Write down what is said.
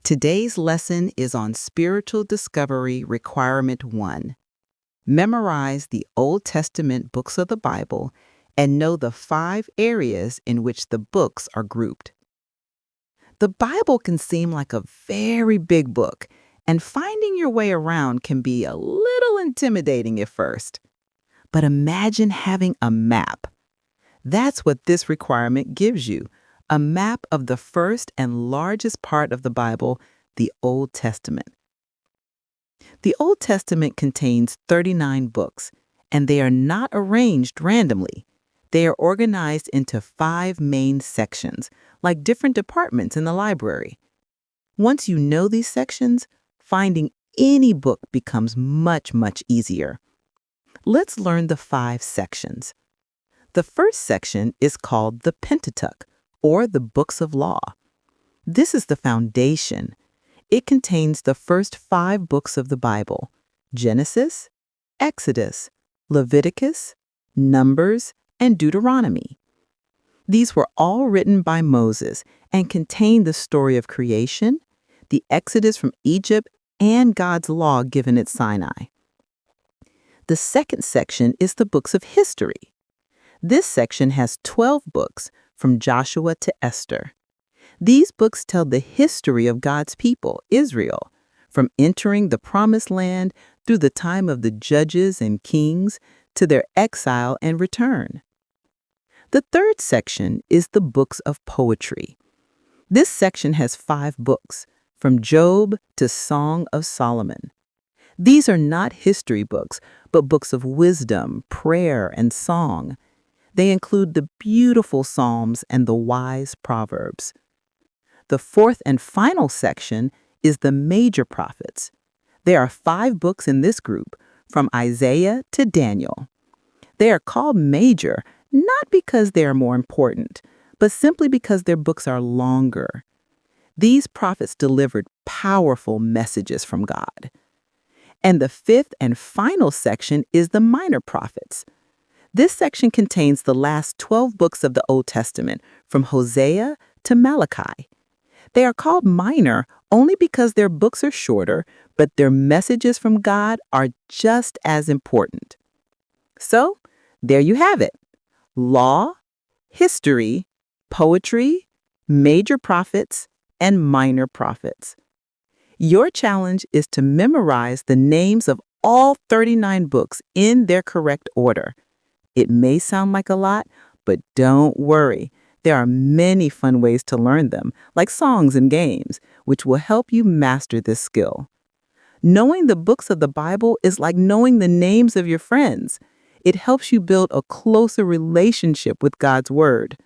Today's lesson is on Spiritual Discovery Requirement 1. Memorize the Old Testament books of the Bible and know the 5 areas in which the books are grouped. The Bible can seem like a very big book, and finding your way around can be a little intimidating at first. But imagine having a map. That's what this requirement gives you. A map of the first and largest part of the Bible, the Old Testament. The Old Testament contains 39 books, and they are not arranged randomly. They are organized into 5 main sections, like different departments in the library. Once you know these sections, finding any book becomes much easier. Let's learn the 5 sections. The first section is called the Pentateuch, or the Books of Law. This is the foundation. It contains the first 5 books of the Bible: Genesis, Exodus, Leviticus, Numbers, and Deuteronomy. These were all written by Moses and contain the story of creation, the Exodus from Egypt, and God's law given at Sinai. The second section is the books of history. This section has 12 books, from Joshua to Esther. These books tell the history of God's people, Israel, from entering the Promised Land through the time of the judges and kings to their exile and return. The third section is the books of poetry. This section has 5 books, from Job to Song of Solomon. These are not history books, but books of wisdom, prayer, and song. They include the beautiful Psalms and the wise Proverbs. The fourth and final section is the major prophets. There are 5 books in this group, from Isaiah to Daniel. They are called major not because they are more important, but simply because their books are longer. These prophets delivered powerful messages from God. And the fifth and final section is the minor prophets. This section contains the last 12 books of the Old Testament, from Hosea to Malachi. They are called minor only because their books are shorter, but their messages from God are just as important. So, there you have it: law, history, poetry, major prophets, and minor prophets. Your challenge is to memorize the names of all 39 books in their correct order. It may sound like a lot, but don't worry. There are many fun ways to learn them, like songs and games, which will help you master this skill. Knowing the books of the Bible is like knowing the names of your friends. It helps you build a closer relationship with God's Word.